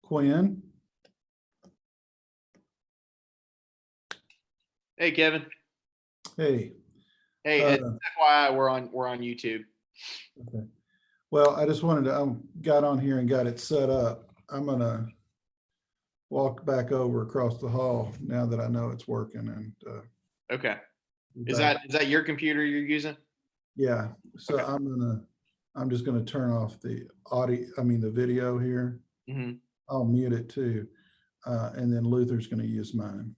Quinn. Hey, Kevin. Hey. Hey, FYI, we're on YouTube. Okay. Well, I just wanted to, I got on here and got it set up. I'm gonna walk back over across the hall now that I know it's working and Okay. be Is back. that your computer you're using? Yeah, so Okay. I'm just gonna turn off the audio, the video here. Mm-hmm. I'll mute it too. And then Luther's gonna use mine.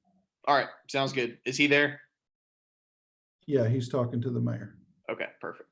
All right. Sounds good. Is he there? Yeah, he's talking to the mayor. Okay, perfect.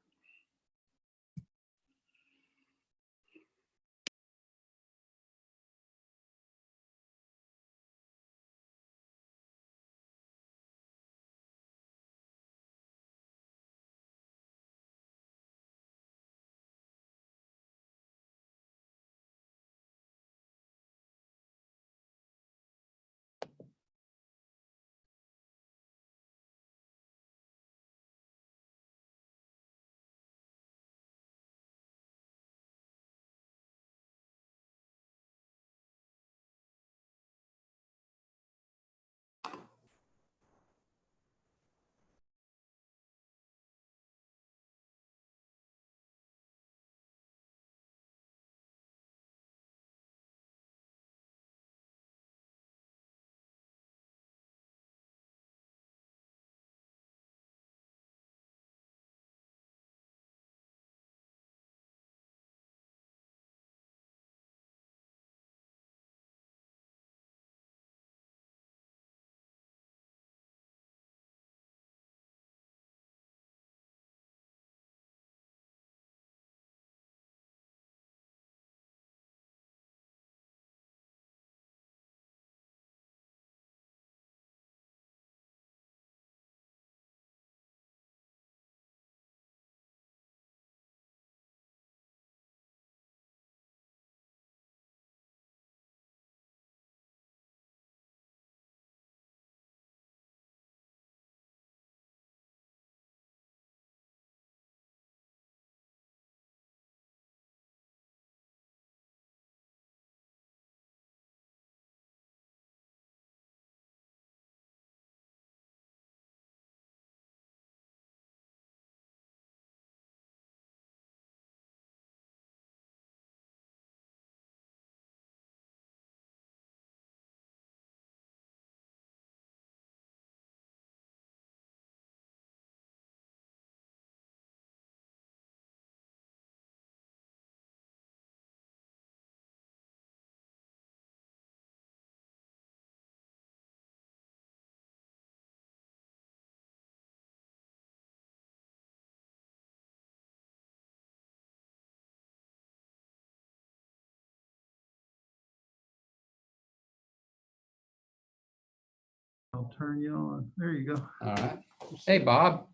I'll turn you on. There you go. All right. Hey, Bob.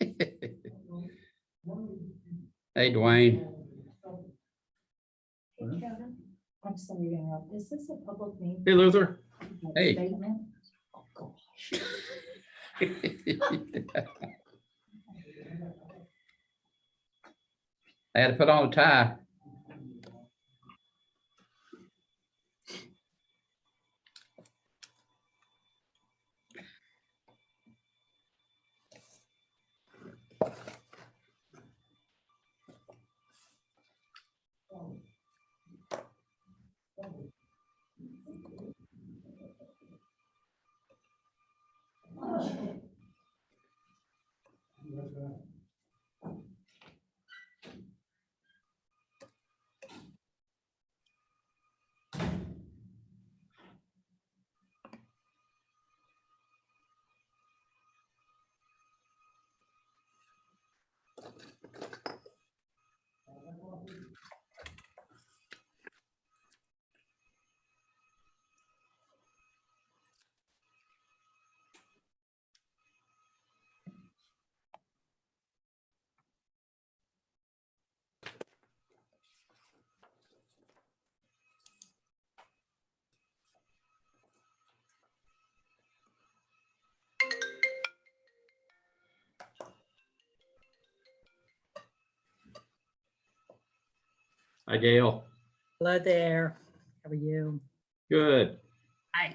Hey, Dwayne. Hey, Kevin, I'm sorry to interrupt. Is this a public meeting? Hey, Luther. Like Hey. Statement? Oh, gosh. I had to put on a tie. Hi, Gail. Hello there. How are you? Good. Hi.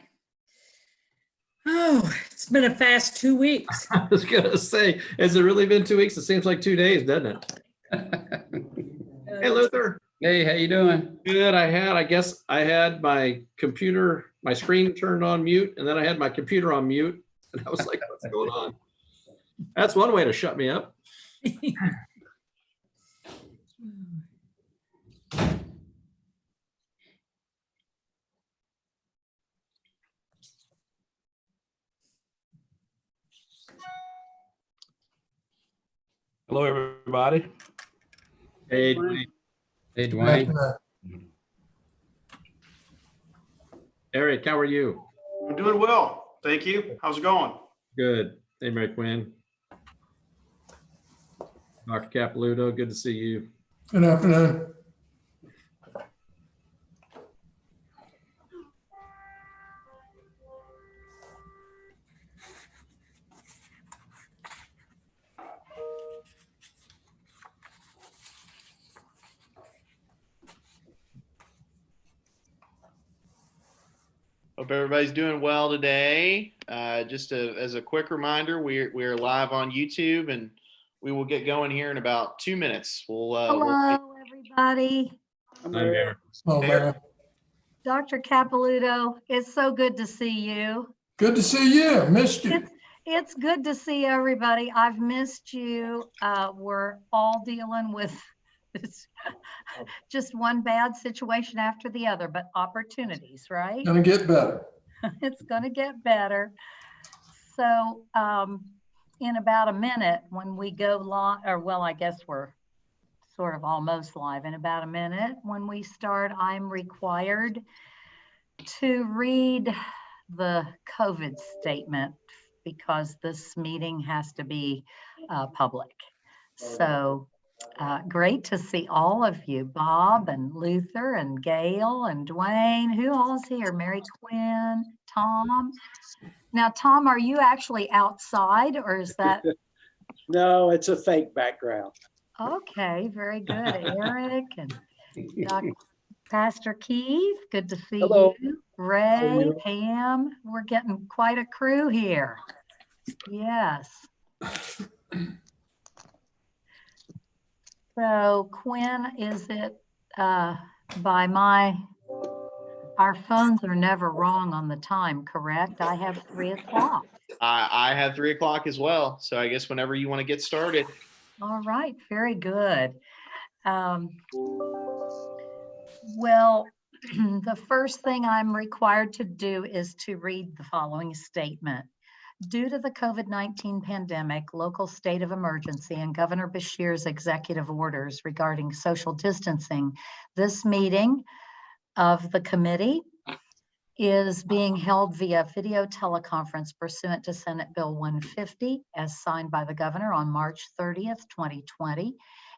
Oh, it's been a fast 2 weeks. I was gonna say, has it really been 2 weeks? It seems like 2 days, doesn't it? Hey, Luther. Hey, how you doing? Good. I guess I had my computer, my screen turned on mute, and then I had my computer on mute. And I was like, what's going on? That's one way to shut me up. Hello, everybody. Hey, Dwayne. Hey, Dwayne. Eric, how are you? I'm doing well. Thank you. How's it going? Good. Hey, Mary Quinn. Dr. Capilouto, good to see you. Good afternoon. Hope everybody's doing well today. As a quick reminder, we're live on YouTube, and we will get going here in about 2 minutes. Hello, everybody. I'm here. Oh, man. Dr. Capilouto, it's so good to see you. Good to see you. Missed you. It's good to see everybody. I've missed you. We're all dealing with this, just one bad situation after the other, but opportunities, right? Gonna get better. It's going to get better. So in about a minute, when we go live, or well, I guess we're sort of almost live. In about a minute, when we start, I'm required to read the COVID statement because this meeting has to be public. So great to see all of you, Bob and Luther and Gail and Dwayne. Who all's here? Mary Quinn, Tom. Now, Tom, are you actually outside or is that? No, it's a fake background. Okay, very good. Eric and Dr. Pastor Keith, good to see Hello. you. Ray, you. Pam, we're getting quite a crew here. Yes. So Quinn, is it our phones are never wrong on the time, correct? I have 3 o'clock. I have 3 o'clock as well. So I guess whenever you want to get started. All right, very good. Well, the first thing I'm required to do is to read the following statement. Due to the COVID-19 pandemic, local state of emergency, and Governor Beshear's executive orders regarding social distancing, this meeting of the committee is being held via video teleconference pursuant to Senate Bill 150 as signed by the governor on March 30th, 2020,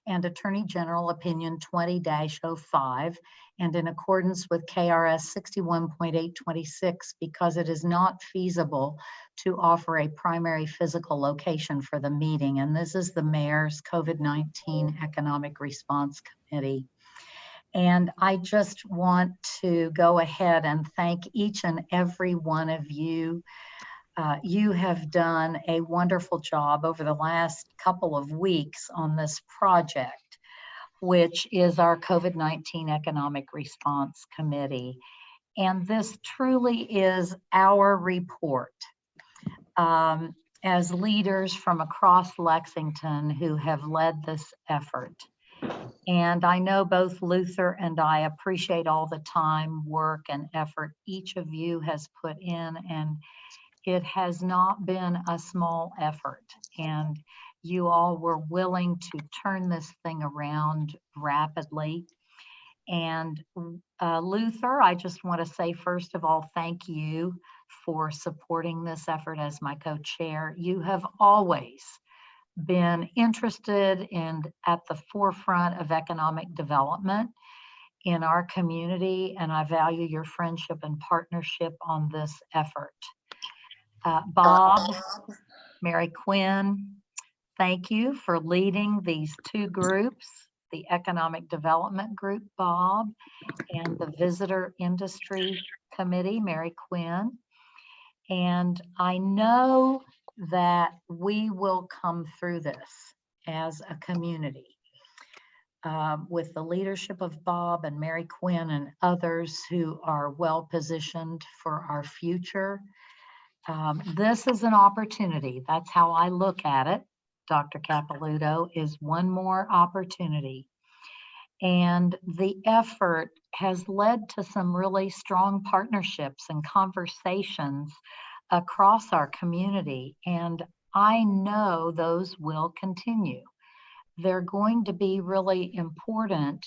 and Attorney General Opinion 20-05, and in accordance with KRS 61.826, because it is not feasible to offer a primary physical location for the meeting. And this is the mayor's COVID-19 Economic Response Committee. And I just want to go ahead and thank each and every one of you. You have done a wonderful job over the last couple of weeks on this project, which is our COVID-19 Economic Response Committee. And this truly is our report as leaders from across Lexington who have led this effort. And I know both Luther and I appreciate all the time, work, and effort each of you has put in, and it has not been a small effort. And you all were willing to turn this thing around rapidly. And Luther, I just want to say, first of all, thank you for supporting this effort as my co-chair. You have always been interested and at the forefront of economic development in our community, and I value your friendship and partnership on this effort. Bob, Mary Quinn, thank you for leading these 2 groups the Economic Development Group, Bob, and the Visitor Industry Committee, Mary Quinn. And I know that we will come through this as a community with the leadership of Bob and Mary Quinn and others who are well positioned for our future. This is an opportunity. That's how I look at it. Dr. Capilouto, is one more opportunity. And the effort has led to some really strong partnerships and conversations across our community. And I know those will continue. They're going to be really important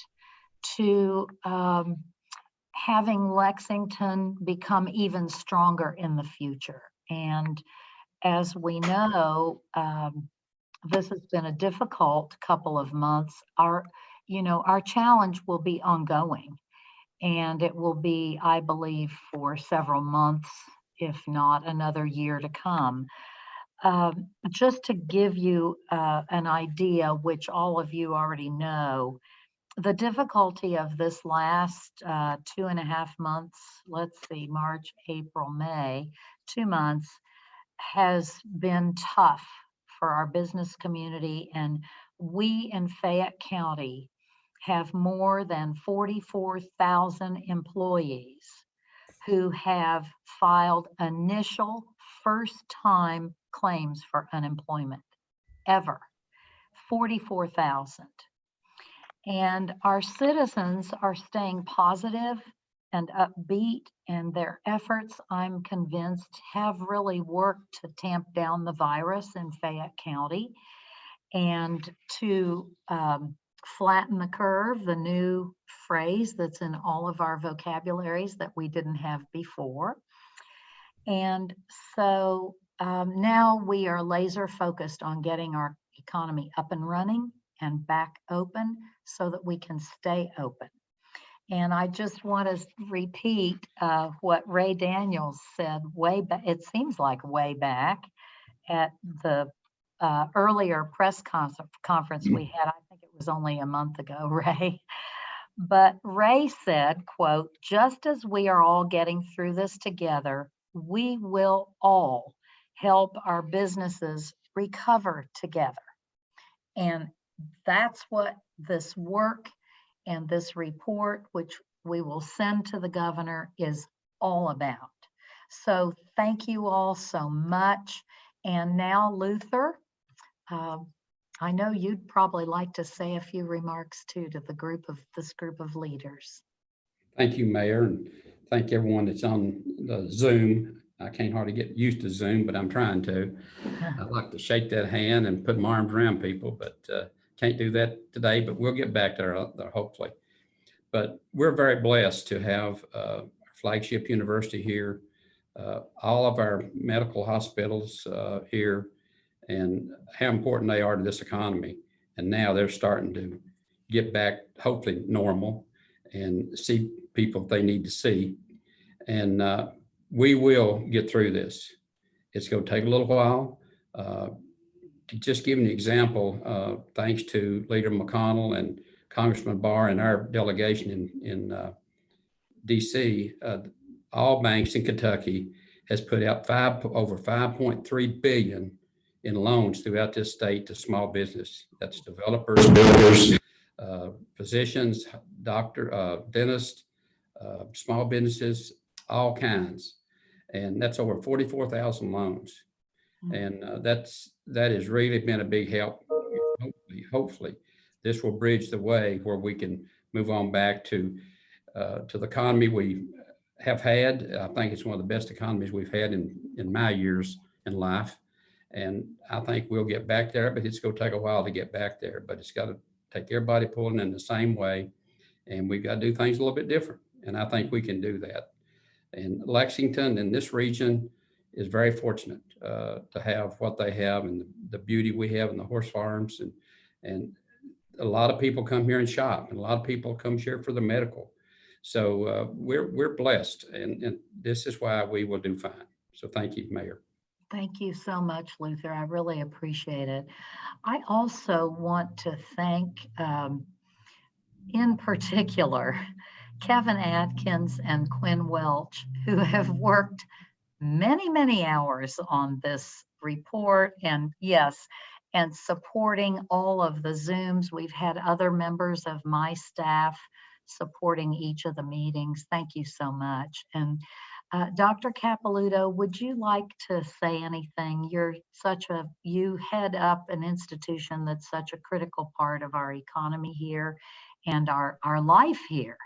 to having Lexington become even stronger in the future. And as we know, this has been a difficult couple of months. Our challenge will be ongoing, and it will be, I believe, for several months, if not another year to come. Just to give you an idea, which all of you already know, the difficulty of this last 2.5 months, let's see, March, April, May, 2 months, has been tough for our business community. And we in Fayette County have more than 44,000 employees who have filed initial first-time claims for unemployment ever, 44,000. And our citizens are staying positive and upbeat, and their efforts, I'm convinced, have really worked to tamp down the virus in Fayette County and to flatten the curve, the new phrase that's in all of our vocabularies that we didn't have before. And so now we are laser focused on getting our economy up and running and back open so that we can stay open. And I just want to repeat what Ray Daniels said way back, it seems like way back at the earlier press conference we had. I think it was only a month ago, Ray. But Ray said, quote, "Just as we are all getting through this together, we will all help our businesses recover together." And that's what this work and this report, which we will send to the governor, is all about. So thank you all so much. And now, Luther, I know you'd probably like to say a few remarks too to this group of leaders. Thank you, Mayor, and thank everyone that's on the Zoom. I can't hardly get used to Zoom, but I'm trying to. I like to shake that hand and put my arms around people, but can't do that today, but we'll get back there hopefully. But we're very blessed to have our flagship university here, all of our medical hospitals here, and how important they are to this economy. And now they're starting to get back, hopefully normal, and see people they need to see. And we will get through this. It's going to take a little while. To just give an example, thanks to Leader McConnell and Congressman Barr and our delegation in DC, all banks in Kentucky has put out over $5.3 billion in loans throughout this state to small business. That's developers, builders, physicians, dentists, small businesses, all kinds. And that's over 44,000 loans. And that has really been a big help. Hopefully, this will bridge the way where we can move on back to the economy we have had. I think it's one of the best economies we've had in my years in life. And I think we'll get back there, but it's going to take a while to get back there. But it's got to take everybody pulling in the same way. And we've got to do things a little bit different. And I think we can do that. And Lexington and this region is very fortunate to have what they have and the beauty we have in the horse farms. And a lot of people come here and shop, and a lot of people come here for the medical. So we're blessed, and this is why we will do fine. So thank you, Mayor. Thank you so much, Luther. I really appreciate it. I also want to thank in particular, Kevin Atkins and Quinn Welch, who have worked many, many hours on this report, and yes, and supporting all of the Zooms. We've had other members of my staff supporting each of the meetings. Thank you so much. And Dr. Capilouto, would you like to say anything? You head up an institution that's such a critical part of our economy here and our life here.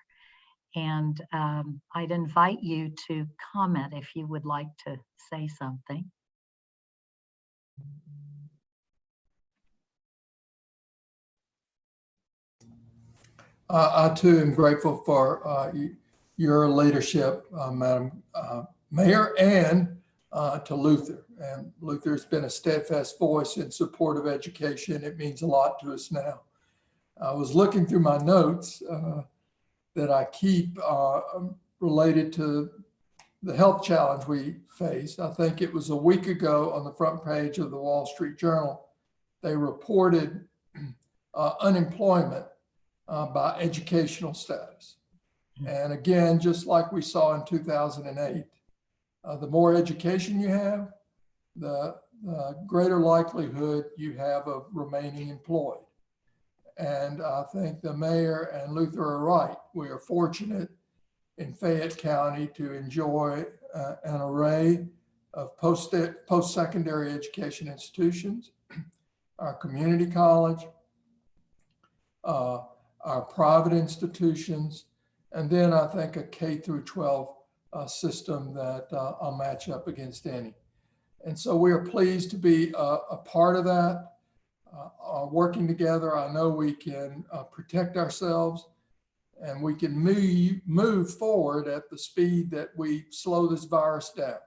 And I'd invite you to comment if you would like to say something. I too am grateful for your leadership, Madam Mayor, and to Luther. And Luther's been a steadfast voice in support of education. It means a lot to us now. I was looking through my notes that I keep related to the health challenge we face. I think it was a week ago on the front page of the Wall Street Journal, they reported unemployment by educational status. And again, just like we saw in 2008, the more education you have, the greater likelihood you have of remaining employed. And I think the mayor and Luther are right. We are fortunate in Fayette County to enjoy an array of post-secondary education institutions, our community college, our private institutions, and then I think a K through 12 system that I'll match up against any. And so we are pleased to be a part of that. Working together, I know we can protect ourselves and we can move forward at the speed that we slow this virus down.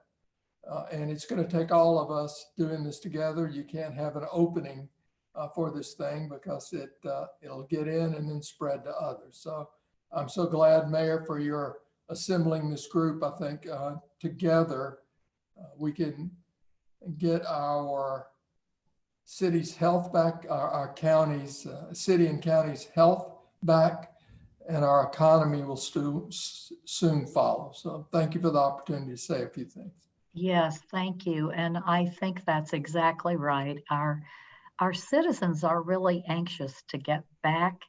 And it's going to take all of us doing this together. You can't have an opening for this thing because it'll get in and then spread to others. So I'm so glad, Mayor, for your assembling this group. I think together we can get our city's health back, our county's, city and county's health back, and our economy will soon follow. So thank you for the opportunity to say a few things. Yes, thank you. And I think that's exactly right. Our citizens are really anxious to get back.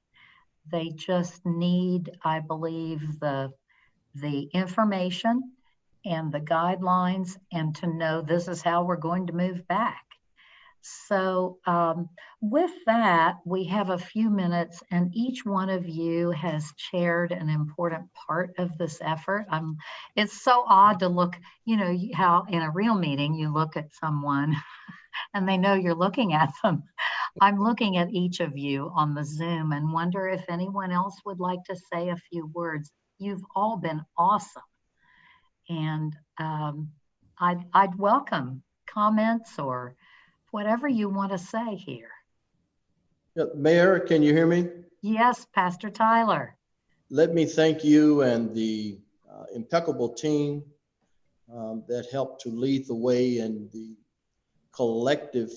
They just need, I believe, the information and the guidelines and to know this is how we're going to move back. So with that, we have a few minutes and each one of you has chaired an important part of this effort. It's so odd to look, you know, how in a real meeting you look at someone and they know you're looking at them. I'm looking at each of you on the Zoom and wonder if anyone else would like to say a few words. You've all been awesome. And I'd welcome comments or whatever you want to say here. Mayor, can you hear me? Yes, Pastor Tyler. Let me thank you and the impeccable team that helped to lead the way in the collective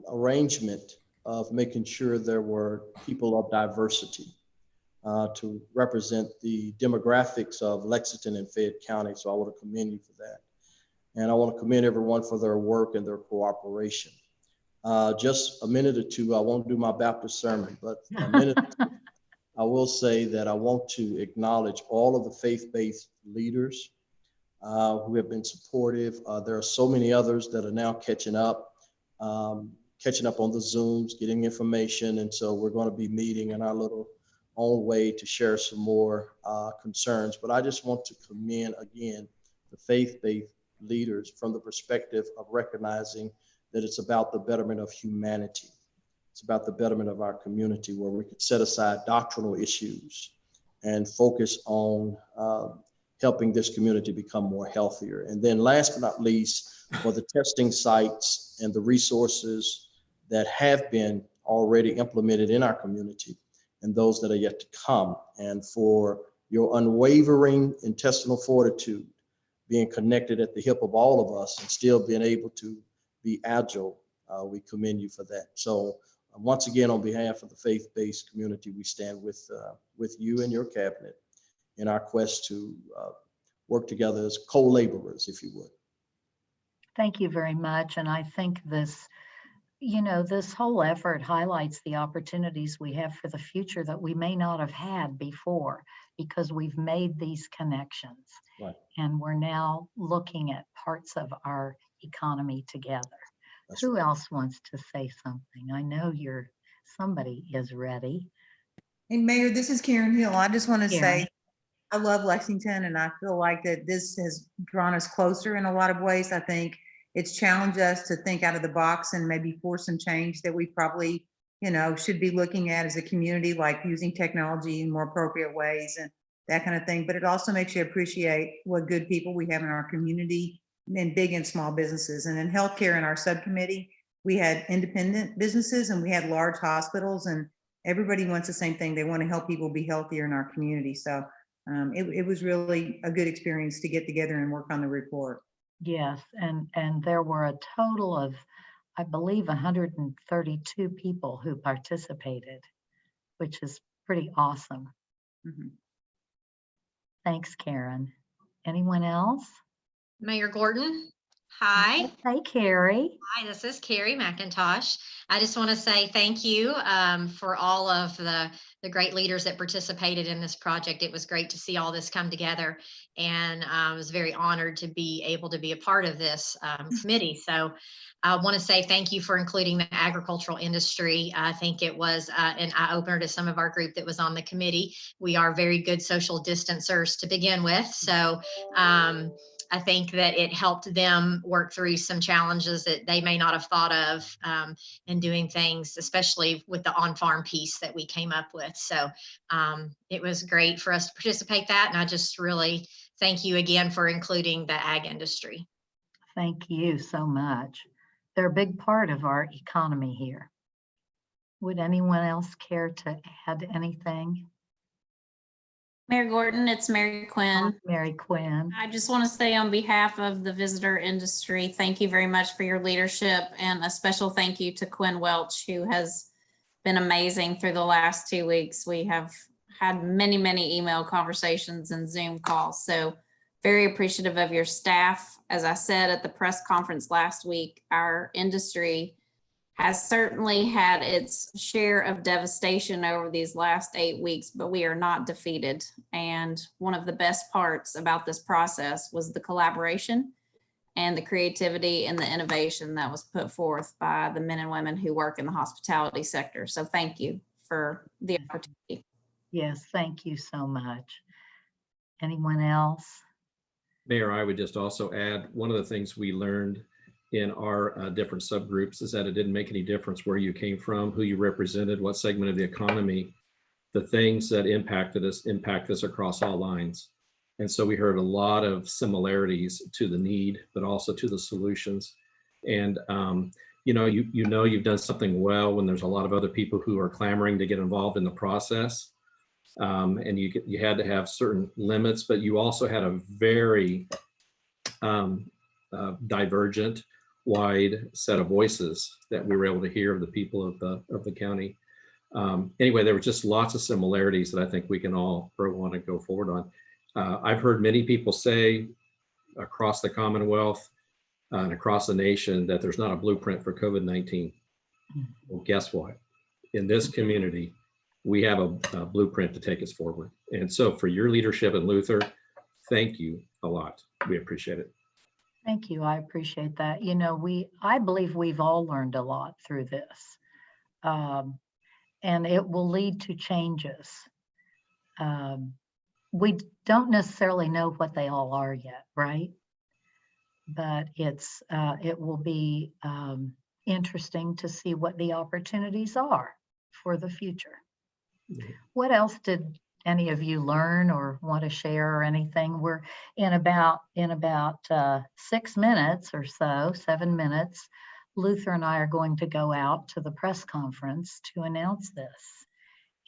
arrangement of making sure there were people of diversity to represent the demographics of Lexington and Fayette County. So I want to commend you for that. And I want to commend everyone for their work and their cooperation. Just a minute or two, I won't do my Baptist sermon, but a minute or two, I will say that I want to acknowledge all of the faith-based leaders who have been supportive. There are so many others that are now catching up on the Zooms, getting information. And so we're going to be meeting in our little own way to share some more concerns. But I just want to commend again the faith-based leaders from the perspective of recognizing that it's about the betterment of humanity. It's about the betterment of our community where we can set aside doctrinal issues and focus on helping this community become more healthier. And then last but not least, for the testing sites and the resources that have been already implemented in our community and those that are yet to come, and for your unwavering intestinal fortitude, being connected at the hip of all of us and still being able to be agile. We commend you for that. So once again, on behalf of the faith-based community, we stand with you and your cabinet in our quest to work together as co-laborers, if you would. Thank you very much. And I think this, this whole effort highlights the opportunities we have for the future that we may not have had before because we've made these connections. Right. And we're now looking at parts of our economy together. That's Who right. else wants to say something? I know somebody is ready. Hey, Mayor, this is Karen Hill. I just want to Karen. say, I love Lexington, and I feel like that this has drawn us closer in a lot of ways. I think it's challenged us to think out of the box and maybe force some change that we probably, should be looking at as a community, like using technology in more appropriate ways and that kind of thing. But it also makes you appreciate what good people we have in our community and big and small businesses. And in healthcare, in our subcommittee, we had independent businesses and we had large hospitals, and everybody wants the same thing. They want to help people be healthier in our community. So it was really a good experience to get together and work on the report. Yes, and there were a total of, I believe, 132 people who participated, which is pretty awesome. Mhm. Thanks, Karen. Anyone else? Mayor Gordon. Hi. Hey, Carrie. Hi, this is Carrie McIntosh. I just want to say thank you for all of the great leaders that participated in this project. It was great to see all this come together, and I was very honored to be able to be a part of this committee. So I want to say thank you for including the agricultural industry. I think it was an eye-opener to some of our group that was on the committee. We are very good social distancers to begin with. So I think that it helped them work through some challenges that they may not have thought of in doing things, especially with the on-farm piece that we came up with. So it was great for us to participate that. And I just really thank you again for including the ag industry. Thank you so much. They're a big part of our economy here. Would anyone else care to add anything? Mayor Gordon, it's Mary Quinn. Mary Quinn. I just want to say on behalf of the visitor industry, thank you very much for your leadership, and a special thank you to Quinn Welch, who has been amazing through the last 2 weeks. We have had many, many email conversations and Zoom calls. So very appreciative of your staff. As I said at the press conference last week, our industry has certainly had its share of devastation over these last 8 weeks, but we are not defeated. And one of the best parts about this process was the collaboration and the creativity and the innovation that was put forth by the men and women who work in the hospitality sector. So thank you for the opportunity. Yes, thank you so much. Anyone else? Mayor, I would just also add, one of the things we learned in our different subgroups is that it didn't make any difference where you came from, who you represented, what segment of the economy. The things that impacted us impact us across all lines. And so we heard a lot of similarities to the need, but also to the solutions. And you've done something well when there's a lot of other people who are clamoring to get involved in the process. And you had to have certain limits, but you also had a very divergent, wide set of voices that we were able to hear of the people of the county. Anyway, there were just lots of similarities that I think we can all want to go forward on. I've heard many people say across the Commonwealth and across the nation that there's not a blueprint for COVID-19. Well, guess what? In this community, we have a blueprint to take us forward. And so for your leadership in Luther, thank you a lot. We appreciate it. Thank you. I appreciate that. I believe we've all learned a lot through this, and it will lead to changes. We don't necessarily know what they all are yet, right? But it will be interesting to see what the opportunities are for the future. What else did any of you learn or want to share or anything? We're in about 6 minutes or so, 7 minutes. Luther and I are going to go out to the press conference to announce this.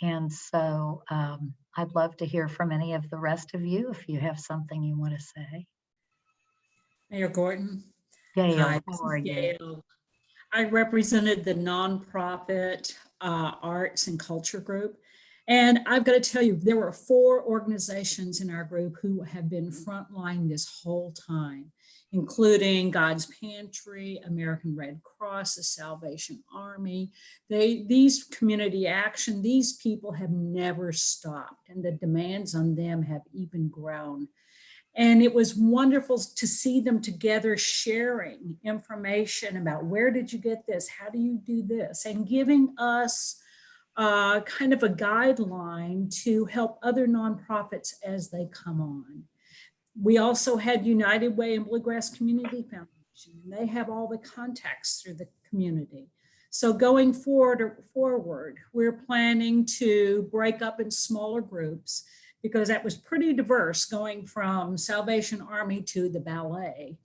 And so I'd love to hear from any of the rest of you if you have something you want to say. Mayor Gordon. Gail, Hi, how this are is you? Gail. I represented the nonprofit arts and culture group. And I've got to tell you, there were 4 organizations in our group who have been frontline this whole time, including God's Pantry, American Red Cross, the Salvation Army. These community action, these people have never stopped, and the demands on them have even grown. And it was wonderful to see them together sharing information about where did you get this? How do you do this? And giving us kind of a guideline to help other nonprofits as they come on. We also had United Way and Bluegrass Community Foundation, and they have all the contacts through the community. So going forward, we're planning to break up in smaller groups, because that was pretty diverse going from Salvation Army to the ballet,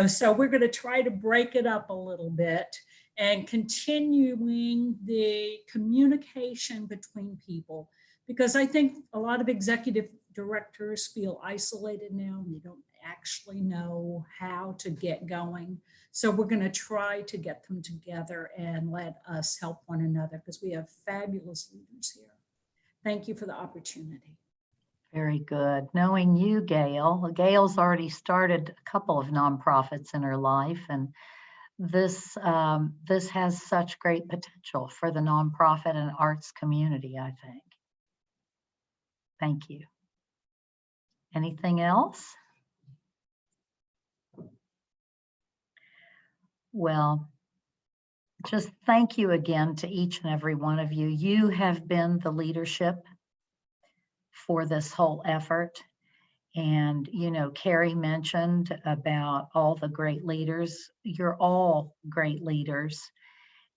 so we're going to try to break it up a little bit and continuing the communication between people, because I think a lot of executive directors feel isolated now and they don't actually know how to get going. So we're going to try to get them together and let us help one another, because we have fabulous leaders here. Thank you for the opportunity. Very good. Knowing you, Gail's already started a couple of nonprofits in her life, and this has such great potential for the nonprofit and arts community, I think. Thank you. Anything else? Well, just thank you again to each and every one of you. You have been the leadership for this whole effort. And, Carrie mentioned about all the great leaders. You're all great leaders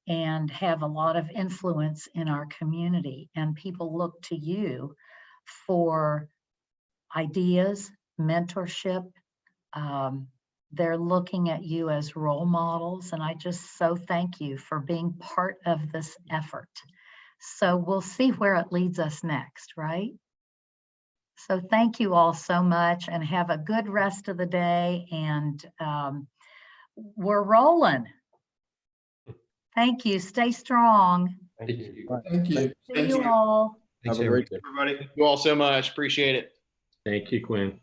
and have a lot of influence in our community. And people look to you for ideas, mentorship. They're looking at you as role models. And I just so thank you for being part of this effort. So we'll see where it leads us next, right? So thank you all so much, and have a good rest of the day. And we're rolling. Thank you. Stay strong. Thank you. Thank you. See you all. Thanks, Have a great day. Everybody, thank you all so much. Appreciate it. Thank you, Quinn.